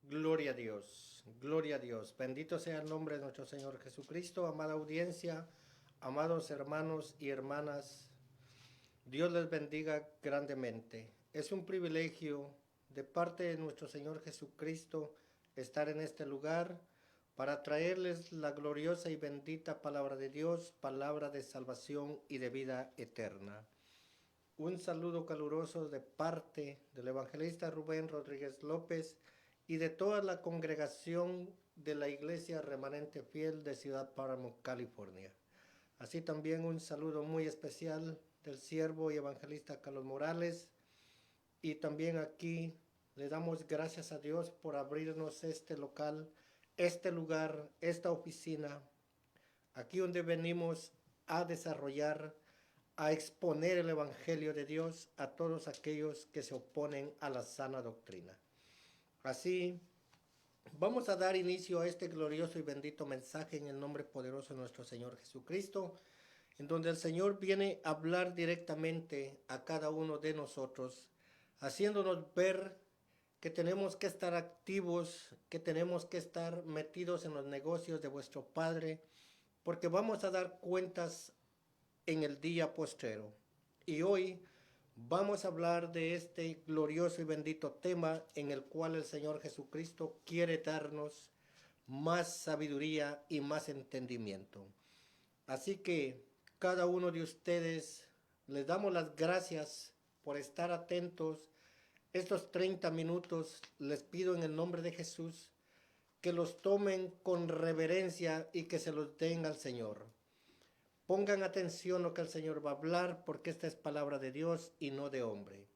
Gloria a Dios, gloria a Dios. Bendito sea el nombre de nuestro Señor Jesucristo. Amada audiencia, amados hermanos y hermanas, Dios les bendiga grandemente. Es un privilegio de parte de nuestro Señor Jesucristo estar en este lugar para traerles la gloriosa y bendita palabra de Dios, palabra de salvación y de vida eterna. Un saludo caluroso de parte del evangelista Rubén Rodríguez López y de toda la congregación de la Iglesia Remanente Fiel de Ciudad Paramount, California. Así también un saludo muy especial del siervo y evangelista Carlos Morales. Y también aquí le damos gracias a Dios por abrirnos este local, este lugar, esta oficina, aquí donde venimos a desarrollar, a exponer el Evangelio de Dios a todos aquellos que se oponen a la sana doctrina. Así, vamos a dar inicio a este glorioso y bendito mensaje en el nombre poderoso de nuestro Señor Jesucristo, en donde el Señor viene a hablar directamente a cada uno de nosotros, haciéndonos ver que tenemos que estar activos, que tenemos que estar metidos en los negocios de vuestro Padre, porque vamos a dar cuentas en el día postrero. Y hoy vamos a hablar de este glorioso y bendito tema en el cual el Señor Jesucristo quiere darnos más sabiduría y más entendimiento. Así que cada uno de ustedes les damos las gracias por estar atentos. Estos 30 minutos les pido en el nombre de Jesús que los tomen con reverencia y que se los den al Señor. Pongan atención a lo que el Señor va a hablar, porque esta es palabra de Dios y no de hombre.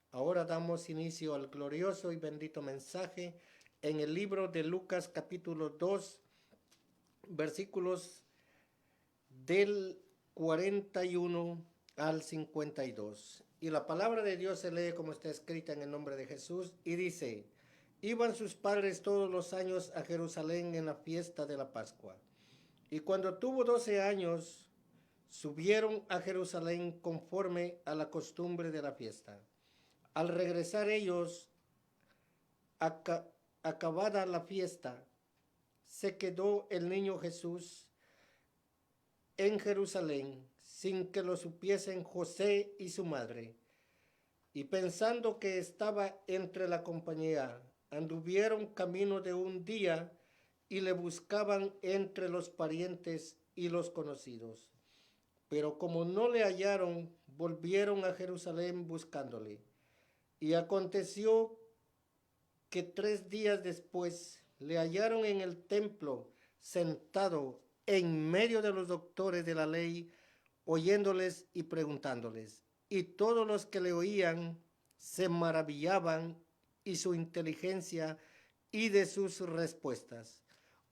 Ahora damos inicio al glorioso y bendito mensaje en el libro de Lucas capítulo 2, versículos del 41 al 52. Y la palabra de Dios se lee como está escrita en el nombre de Jesús y dice: iban sus padres todos los años a Jerusalén en la fiesta de la Pascua. Y cuando tuvo 12 años, subieron a Jerusalén conforme a la costumbre de la fiesta. Al regresar ellos, acabada la fiesta, se quedó el niño Jesús en Jerusalén sin que lo supiesen José y su madre. Y pensando que estaba entre la compañía, anduvieron camino de un día y le buscaban entre los parientes y los conocidos. Pero como no le hallaron, volvieron a Jerusalén buscándole. Y aconteció que 3 días después le hallaron en el templo, sentado en medio de los doctores de la ley, oyéndoles y preguntándoles. Y todos los que le oían se maravillaban y su inteligencia y de sus respuestas.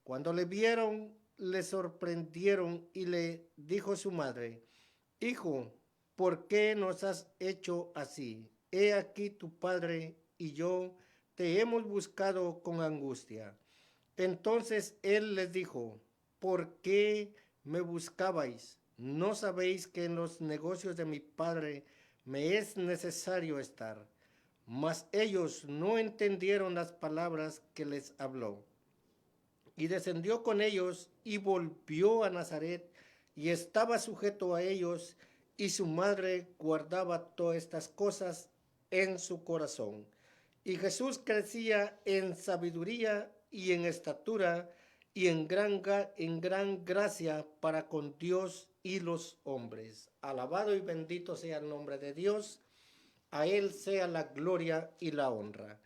Cuando le vieron, le sorprendieron y le dijo su madre: hijo, ¿por qué nos has hecho así? He aquí tu padre y yo te hemos buscado con angustia. Entonces él les dijo: ¿por qué me buscabais? ¿No sabéis que en los negocios de mi padre me es necesario estar? Mas ellos no entendieron las palabras que les habló. Y descendió con ellos y volvió a Nazaret y estaba sujeto a ellos, y su madre guardaba todas estas cosas en su corazón. Y Jesús crecía en sabiduría y en estatura y en gran gracia para con Dios y los hombres. Alabado y bendito sea el nombre de Dios. A Él sea la gloria y la honra.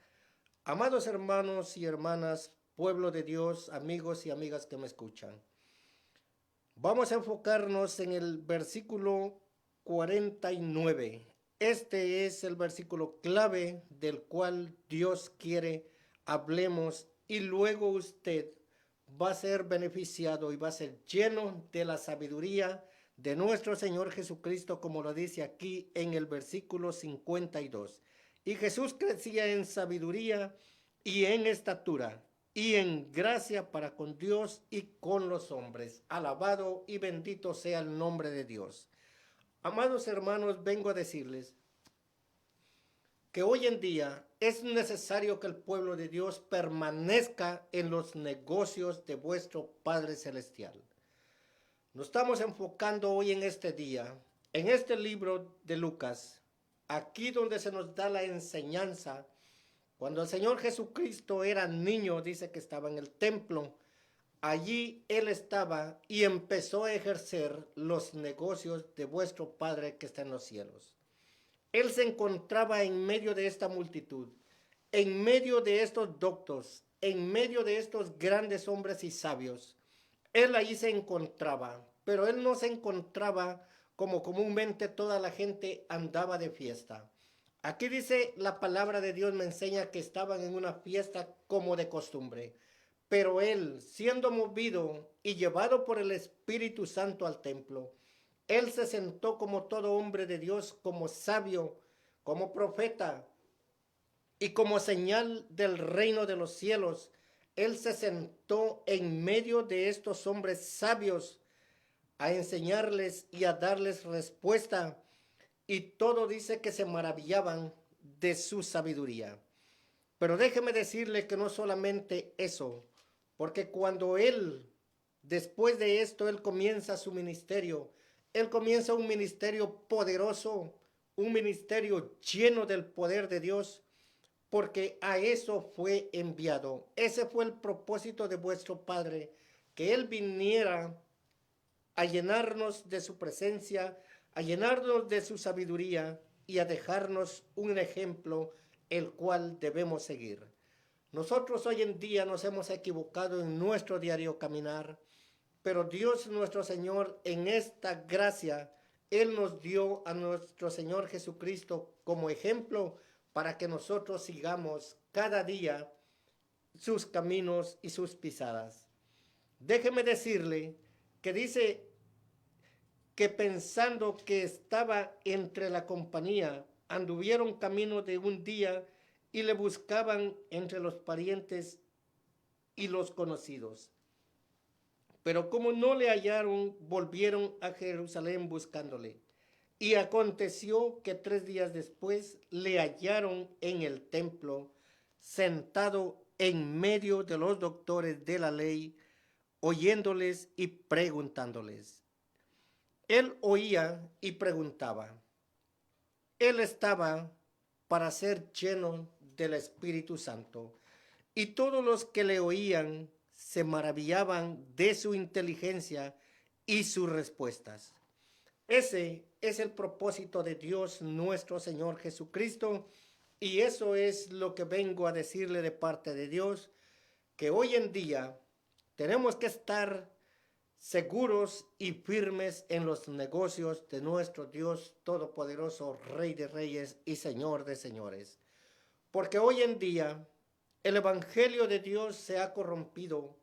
Amados hermanos y hermanas, pueblo de Dios, amigos y amigas que me escuchan, vamos a enfocarnos en el versículo 49. Este es el versículo clave del cual Dios quiere hablemos, y luego usted va a ser beneficiado y va a ser lleno de la sabiduría de nuestro Señor Jesucristo, como lo dice aquí en el versículo 52. Y Jesús crecía en sabiduría y en estatura y en gracia para con Dios y con los hombres. Alabado y bendito sea el nombre de Dios. Amados hermanos, vengo a decirles que hoy en día es necesario que el pueblo de Dios permanezca en los negocios de vuestro Padre Celestial. Nos estamos enfocando hoy en este día, en este libro de Lucas, aquí donde se nos da la enseñanza. Cuando el Señor Jesucristo era niño, dice que estaba en el templo. Allí Él estaba y empezó a ejercer los negocios de vuestro Padre que está en los cielos. Él se encontraba en medio de esta multitud, en medio de estos doctos, en medio de estos grandes hombres y sabios. Él allí se encontraba, pero él no se encontraba como comúnmente toda la gente andaba de fiesta. Aquí dice la palabra de Dios, me enseña que estaban en una fiesta como de costumbre. Pero él, siendo movido y llevado por el Espíritu Santo al templo, él se sentó como todo hombre de Dios, como sabio, como profeta y como señal del reino de los cielos. Él se sentó en medio de estos hombres sabios a enseñarles y a darles respuesta. Y todo dice que se maravillaban de su sabiduría. Pero déjeme decirle que no solamente eso, porque cuando él, después de esto, él comienza su ministerio. Él comienza un ministerio poderoso, un ministerio lleno del poder de Dios, porque a eso fue enviado. Ese fue el propósito de vuestro Padre, que Él viniera a llenarnos de su presencia, a llenarnos de su sabiduría y a dejarnos un ejemplo el cual debemos seguir. Nosotros hoy en día nos hemos equivocado en nuestro diario caminar, pero Dios nuestro Señor en esta gracia, Él nos dio a nuestro Señor Jesucristo como ejemplo para que nosotros sigamos cada día sus caminos y sus pisadas. Déjeme decirle que dice que pensando que estaba entre la compañía, anduvieron camino de un día y le buscaban entre los parientes y los conocidos. Pero como no le hallaron, volvieron a Jerusalén buscándole. Y aconteció que 3 días después le hallaron en el templo, sentado en medio de los doctores de la ley, oyéndoles y preguntándoles. Él oía y preguntaba. Él estaba para ser lleno del Espíritu Santo. Y todos los que le oían se maravillaban de su inteligencia y sus respuestas. Ese es el propósito de Dios nuestro Señor Jesucristo, y eso es lo que vengo a decirle de parte de Dios, que hoy en día tenemos que estar seguros y firmes en los negocios de nuestro Dios Todopoderoso, Rey de Reyes y Señor de Señores. Porque hoy en día el Evangelio de Dios se ha corrompido,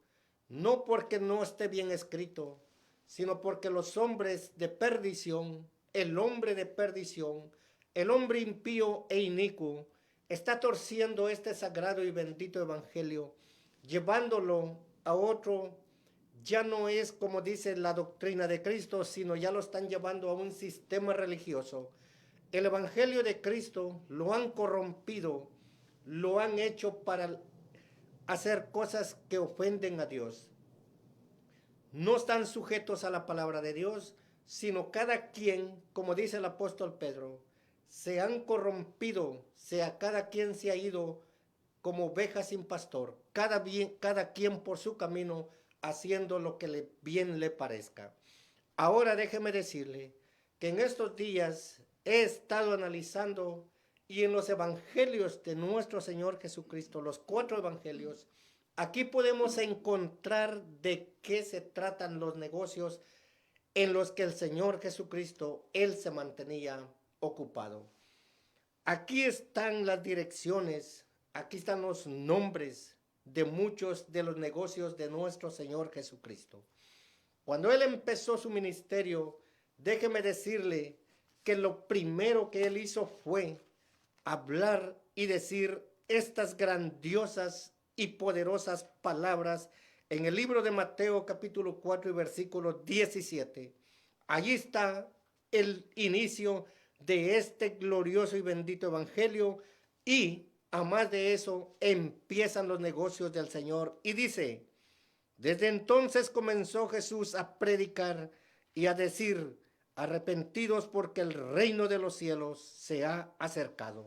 no porque no esté bien escrito, sino porque los hombres de perdición, el hombre de perdición, el hombre impío e inicuo, está torciendo este sagrado y bendito Evangelio, llevándolo a otro. Ya no es como dice la doctrina de Cristo, sino ya lo están llevando a un sistema religioso. El Evangelio de Cristo lo han corrompido, lo han hecho para hacer cosas que ofenden a Dios. No están sujetos a la palabra de Dios, sino cada quien, como dice el apóstol Pedro, se han corrompido, cada quien se ha ido como oveja sin pastor, cada quien por su camino, haciendo lo que bien le parezca. Ahora déjeme decirle que en estos días he estado analizando y en los evangelios de nuestro Señor Jesucristo, los 4 evangelios, aquí podemos encontrar de qué se tratan los negocios en los que el Señor Jesucristo, Él se mantenía ocupado. Aquí están las direcciones, aquí están los nombres de muchos de los negocios de nuestro Señor Jesucristo. Cuando Él empezó su ministerio, déjeme decirle que lo primero que Él hizo fue hablar y decir estas grandiosas y poderosas palabras en el libro de Mateo capítulo 4 y versículo 17. Allí está el inicio de este glorioso y bendito evangelio, Y a más de eso, empiezan los negocios del Señor. Y dice, desde entonces comenzó Jesús a predicar y a decir, arrepentidos porque el reino de los cielos se ha acercado.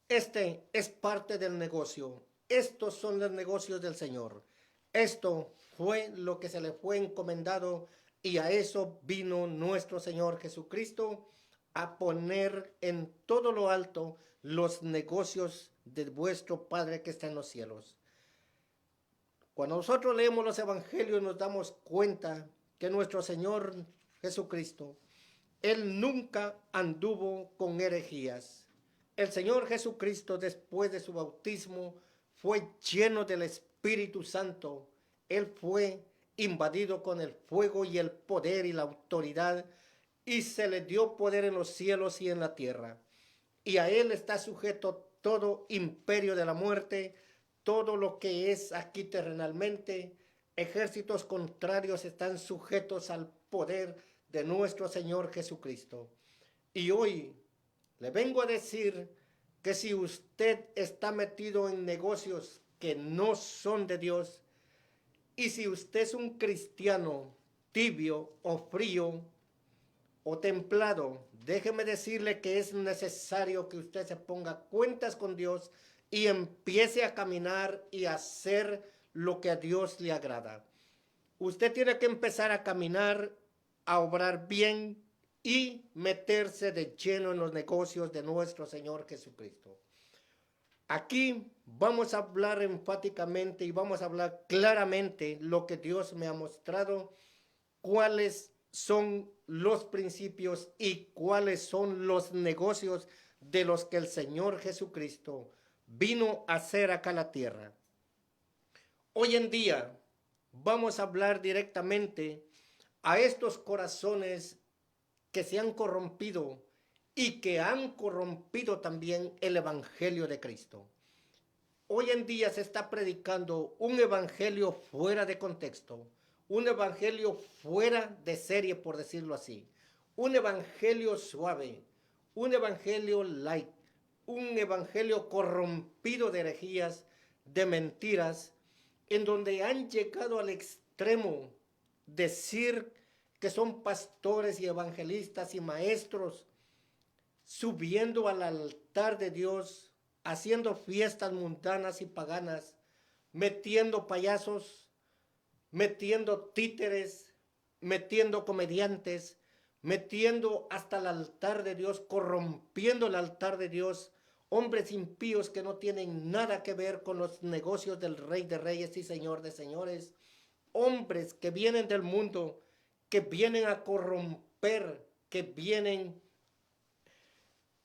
Este es parte del negocio. Estos son los negocios del Señor. Esto fue lo que se le fue encomendado y a eso vino nuestro Señor Jesucristo, a poner en todo lo alto los negocios de vuestro Padre que está en los cielos. Cuando nosotros leemos los evangelios nos damos cuenta que nuestro Señor Jesucristo, Él nunca anduvo con herejías. El Señor Jesucristo, después de su bautismo, fue lleno del Espíritu Santo. Él fue invadido con el fuego y el poder y la autoridad, y se le dio poder en los cielos y en la tierra. Y a Él está sujeto todo imperio de la muerte, todo lo que es aquí terrenalmente. Ejércitos contrarios están sujetos al poder de nuestro Señor Jesucristo. Y hoy le vengo a decir que si usted está metido en negocios que no son de Dios, y si usted es un cristiano tibio o frío o templado, déjeme decirle que es necesario que usted se ponga cuentas con Dios y empiece a caminar y a hacer lo que a Dios le agrada. Usted tiene que empezar a caminar, a obrar bien y meterse de lleno en los negocios de nuestro Señor Jesucristo. Aquí vamos a hablar enfáticamente y vamos a hablar claramente lo que Dios me ha mostrado, cuáles son los principios y cuáles son los negocios de los que el Señor Jesucristo vino a hacer acá en la tierra. Hoy en día vamos a hablar directamente a estos corazones que se han corrompido y que han corrompido también el evangelio de Cristo. Hoy en día se está predicando un evangelio fuera de contexto, un evangelio fuera de serie, por decirlo así, un evangelio suave, un evangelio light, un evangelio corrompido de herejías, de mentiras, en donde han llegado al extremo de decir que son pastores y evangelistas y maestros, subiendo al altar de Dios, haciendo fiestas mundanas y paganas, metiendo payasos, metiendo títeres, metiendo comediantes, metiendo hasta el altar de Dios, corrompiendo el altar de Dios, hombres impíos que no tienen nada que ver con los negocios del Rey de Reyes y Señor de Señores, hombres que vienen del mundo, que vienen a corromper, que vienen,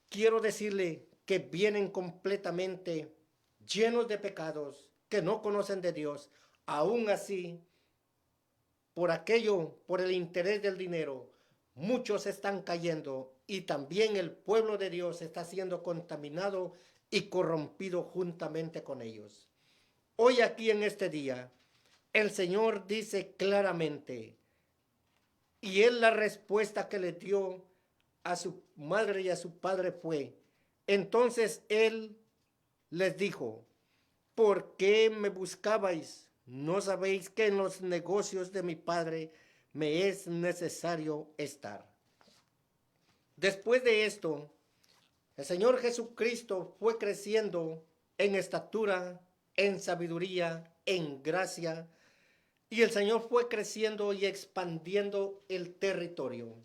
quiero decirle, que vienen completamente llenos de pecados, que no conocen de Dios. Aún así, por aquello, por el interés del dinero, muchos están cayendo y también el pueblo de Dios está siendo contaminado y corrompido juntamente con ellos. Hoy aquí en este día, el Señor dice claramente, y él la respuesta que le dio a su madre y a su padre fue, entonces él les dijo, ¿por qué me buscabais? ¿No sabéis que en los negocios de mi Padre me es necesario estar? Después de esto, el Señor Jesucristo fue creciendo en estatura, en sabiduría, en gracia, y el Señor fue creciendo y expandiendo el territorio.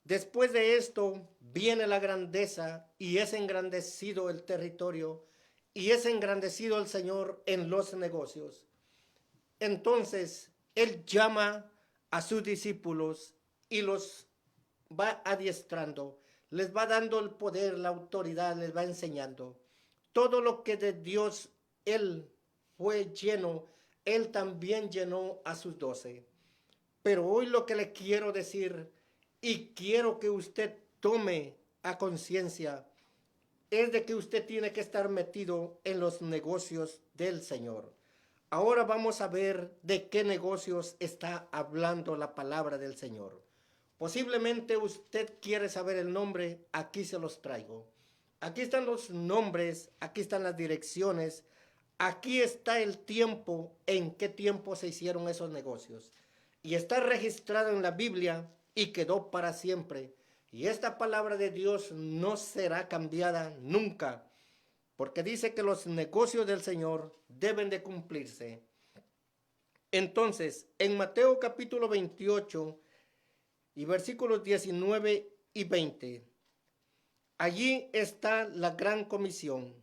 Después de esto viene la grandeza y es engrandecido el territorio y es engrandecido el Señor en los negocios. Entonces, Él llama a sus discípulos y los va adiestrando, les va dando el poder, la autoridad, les va enseñando. Todo lo que de Dios Él fue lleno, Él también llenó a sus 12. Pero hoy lo que le quiero decir y quiero que usted tome a conciencia es de que usted tiene que estar metido en los negocios del Señor. Ahora vamos a ver de qué negocios está hablando la palabra del Señor. Posiblemente usted quiere saber el nombre, aquí se los traigo. Aquí están los nombres, aquí están las direcciones, aquí está el tiempo, en qué tiempo se hicieron esos negocios. Y está registrado en la Biblia y quedó para siempre. Y esta palabra de Dios no será cambiada nunca, porque dice que los negocios del Señor deben de cumplirse. Entonces, en Mateo capítulo 28 y versículos 19 y 20, allí está la gran comisión.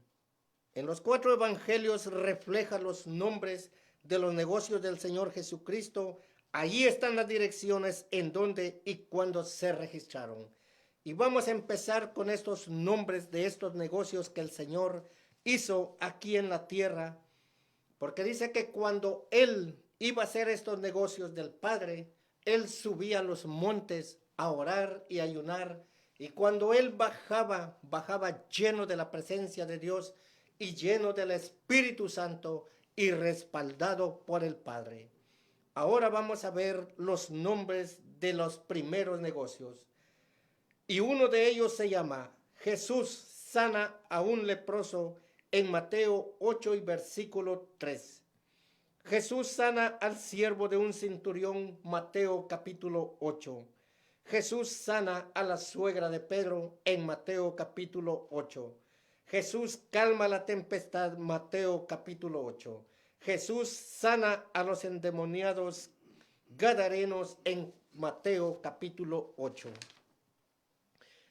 En los 4 evangelios refleja los nombres de los negocios del Señor Jesucristo. Allí están las direcciones en donde y cuándo se registraron. Y vamos a empezar con estos nombres de estos negocios que el Señor hizo aquí en la tierra. Porque dice que cuando Él iba a hacer estos negocios del Padre, Él subía a los montes a orar y ayunar. Y cuando Él bajaba, bajaba lleno de la presencia de Dios y lleno del Espíritu Santo y respaldado por el Padre. Ahora vamos a ver los nombres de los primeros negocios. Y uno de ellos se llama Jesús sana a un leproso en Mateo 8 y versículo 3. Jesús sana al siervo de un centurión, Mateo capítulo 8. Jesús sana a la suegra de Pedro en Mateo capítulo 8. Jesús calma la tempestad, Mateo capítulo 8. Jesús sana a los endemoniados gadarenos en Mateo capítulo 8.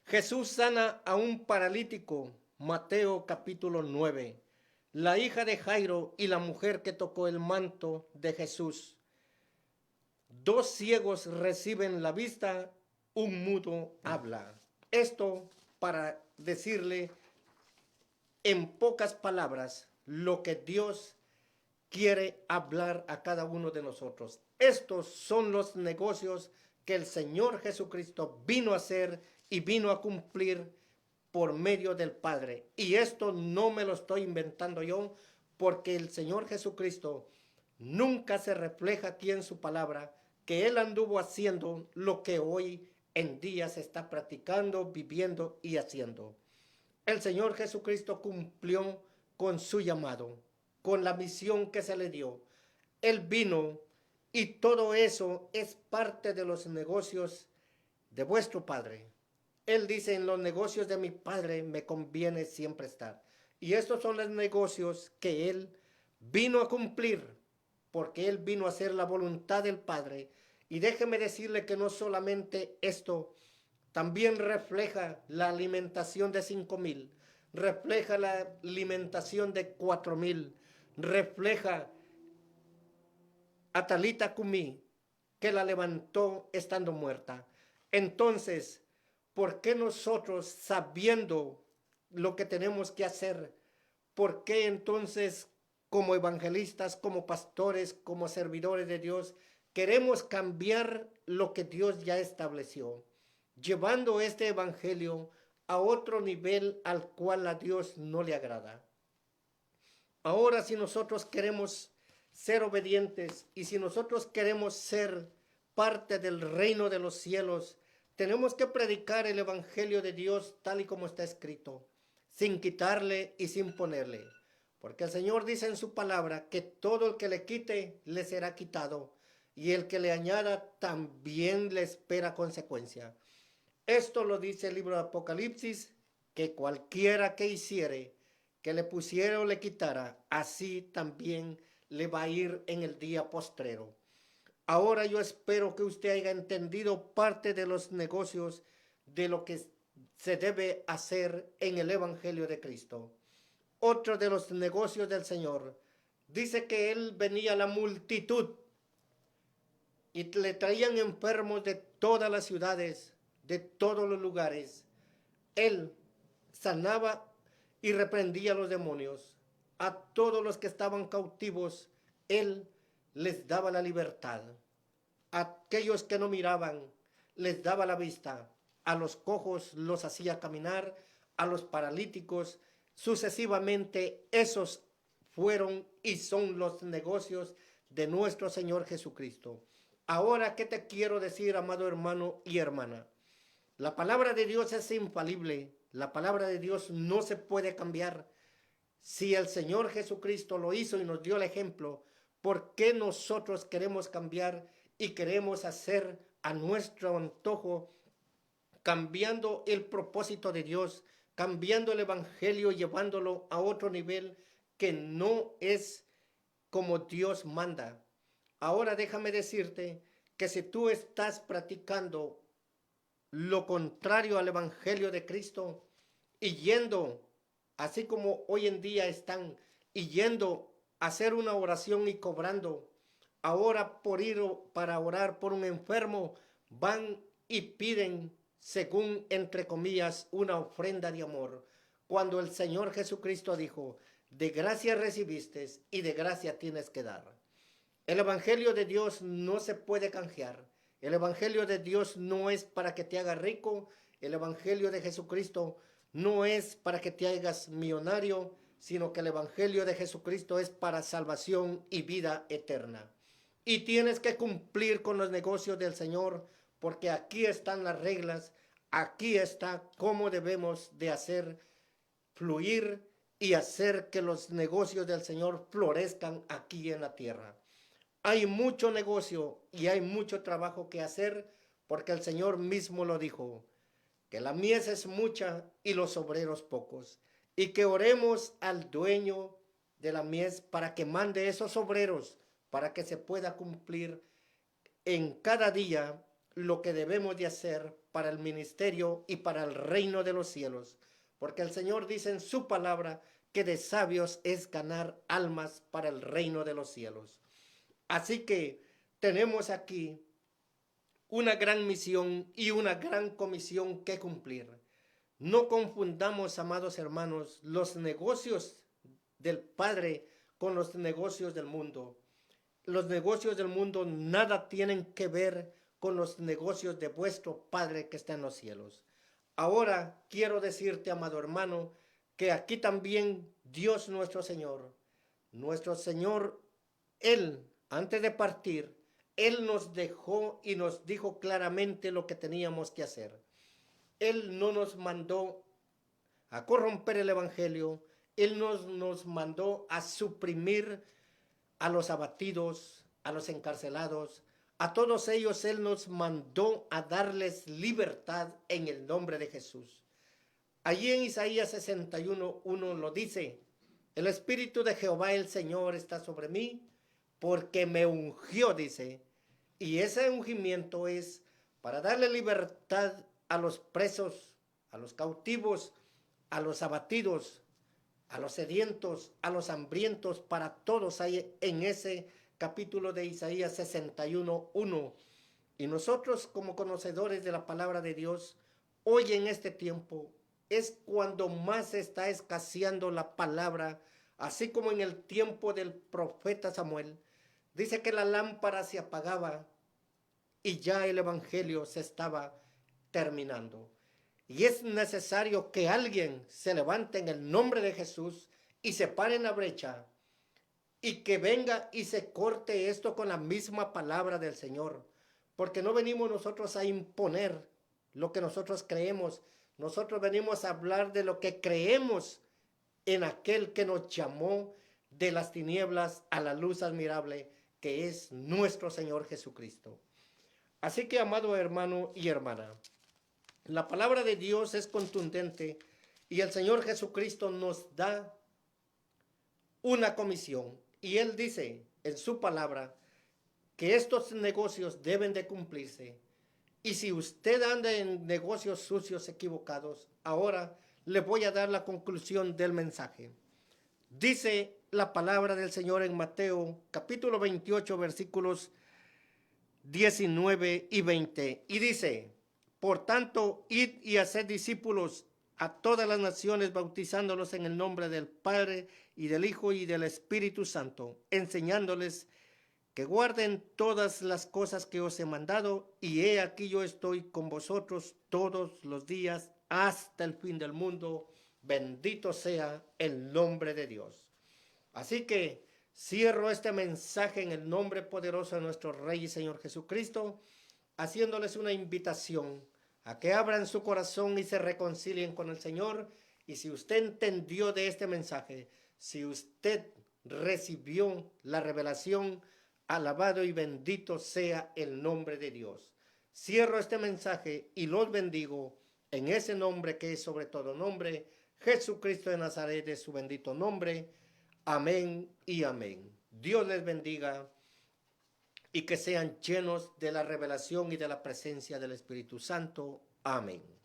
Jesús sana a un paralítico, Mateo capítulo 9. La hija de Jairo y la mujer que tocó el manto de Jesús. 2 ciegos reciben la vista, un mudo habla. Esto para decirle en pocas palabras lo que Dios quiere hablar a cada uno de nosotros. Estos son los negocios que el Señor Jesucristo vino a hacer y vino a cumplir por medio del Padre. Y esto no me lo estoy inventando yo, porque el Señor Jesucristo nunca se refleja aquí en su palabra que Él anduvo haciendo lo que hoy en día se está practicando, viviendo y haciendo. El Señor Jesucristo cumplió con su llamado, con la misión que se le dio. Él vino y todo eso es parte de los negocios de vuestro Padre. Él dice, en los negocios de mi Padre me conviene siempre estar. Y estos son los negocios que Él vino a cumplir, porque Él vino a hacer la voluntad del Padre. Y déjeme decirle que no solamente esto, también refleja la alimentación de 5,000, refleja la alimentación de 4,000, refleja a Talita Cumí, que la levantó estando muerta. Entonces, ¿por qué nosotros, sabiendo lo que tenemos que hacer, por qué entonces como evangelistas, como pastores, como servidores de Dios, queremos cambiar lo que Dios ya estableció, llevando este evangelio a otro nivel al cual a Dios no le agrada? Ahora, si nosotros queremos ser obedientes y si nosotros queremos ser parte del reino de los cielos, tenemos que predicar el evangelio de Dios tal y como está escrito, sin quitarle y sin ponerle. Porque el Señor dice en su palabra que todo el que le quite le será quitado, y el que le añada también le espera consecuencia. Esto lo dice el libro de Apocalipsis, que cualquiera que hiciere, que le pusiera o le quitara, así también le va a ir en el día postrero. Ahora yo espero que usted haya entendido parte de los negocios de lo que se debe hacer en el Evangelio de Cristo. Otro de los negocios del Señor dice que Él venía a la multitud y le traían enfermos de todas las ciudades, de todos los lugares. Él sanaba y reprendía a los demonios. A todos los que estaban cautivos, Él les daba la libertad. A aquellos que no miraban, les daba la vista. A los cojos los hacía caminar, a los paralíticos. Sucesivamente, esos fueron y son los negocios de nuestro Señor Jesucristo. Ahora, ¿qué te quiero decir, amado hermano y hermana? La palabra de Dios es infalible. La palabra de Dios no se puede cambiar. Si el Señor Jesucristo lo hizo y nos dio el ejemplo, ¿por qué nosotros queremos cambiar y queremos hacer a nuestro antojo, cambiando el propósito de Dios, cambiando el evangelio, llevándolo a otro nivel que no es como Dios manda? Ahora déjame decirte que si tú estás practicando lo contrario al evangelio de Cristo y yendo, así como hoy en día están, y yendo a hacer una oración y cobrando, ahora por ir para orar por un enfermo, van y piden, según entre comillas, una ofrenda de amor, cuando el Señor Jesucristo dijo, de gracia recibiste y de gracia tienes que dar. El Evangelio de Dios no se puede canjear. El Evangelio de Dios no es para que te haga rico. El Evangelio de Jesucristo no es para que te hagas millonario, sino que el Evangelio de Jesucristo es para salvación y vida eterna. Y tienes que cumplir con los negocios del Señor, porque aquí están las reglas, aquí está cómo debemos de hacer fluir y hacer que los negocios del Señor florezcan aquí en la tierra. Hay mucho negocio y hay mucho trabajo que hacer, porque el Señor mismo lo dijo, que la mies es mucha y los obreros pocos, y que oremos al dueño de la mies para que mande esos obreros, para que se pueda cumplir en cada día lo que debemos de hacer para el ministerio y para el reino de los cielos, porque el Señor dice en su palabra que de sabios es ganar almas para el reino de los cielos. Así que tenemos aquí una gran misión y una gran comisión que cumplir. No confundamos, amados hermanos, los negocios del Padre con los negocios del mundo. Los negocios del mundo nada tienen que ver con los negocios de vuestro Padre que está en los cielos. Ahora quiero decirte, amado hermano, que aquí también Dios nuestro Señor, Él, antes de partir, Él nos dejó y nos dijo claramente lo que teníamos que hacer. Él no nos mandó a corromper el Evangelio, Él nos mandó a suprimir a los abatidos, a los encarcelados, a todos ellos Él nos mandó a darles libertad en el nombre de Jesús. Allí en Isaías 61:1 lo dice, el Espíritu de Jehová el Señor está sobre mí, porque me ungió, dice, y ese ungimiento es para darle libertad a los presos, a los cautivos, a los abatidos, a los sedientos, a los hambrientos, para todos hay en ese capítulo de Isaías 61:1. Y nosotros como conocedores de la palabra de Dios, hoy en este tiempo es cuando más está escaseando la palabra, así como en el tiempo del profeta Samuel. Dice que la lámpara se apagaba y ya el evangelio se estaba terminando. Y es necesario que alguien se levante en el nombre de Jesús y se pare en la brecha y que venga y se corte esto con la misma palabra del Señor. Porque no venimos nosotros a imponer lo que nosotros creemos. Nosotros venimos a hablar de lo que creemos en aquel que nos llamó de las tinieblas a la luz admirable, que es nuestro Señor Jesucristo. Así que, amado hermano y hermana, la palabra de Dios es contundente y el Señor Jesucristo nos da una comisión. Y Él dice en su palabra que estos negocios deben de cumplirse. Y si usted anda en negocios sucios, equivocados, ahora le voy a dar la conclusión del mensaje. Dice la palabra del Señor en Mateo capítulo 28 versículos 19 y 20. Y dice, por tanto, id y haced discípulos a todas las naciones, bautizándolos en el nombre del Padre y del Hijo y del Espíritu Santo, enseñándoles que guarden todas las cosas que os he mandado, y he aquí yo estoy con vosotros todos los días hasta el fin del mundo. Bendito sea el nombre de Dios. Así que cierro este mensaje en el nombre poderoso de nuestro Rey y Señor Jesucristo, haciéndoles una invitación a que abran su corazón y se reconcilien con el Señor. Y si usted entendió de este mensaje, si usted recibió la revelación, alabado y bendito sea el nombre de Dios. Cierro este mensaje y los bendigo en ese nombre que es sobre todo nombre, Jesucristo de Nazaret, de su bendito nombre. Amén y amén. Dios les bendiga y que sean llenos de la revelación y de la presencia del Espíritu Santo. Amén.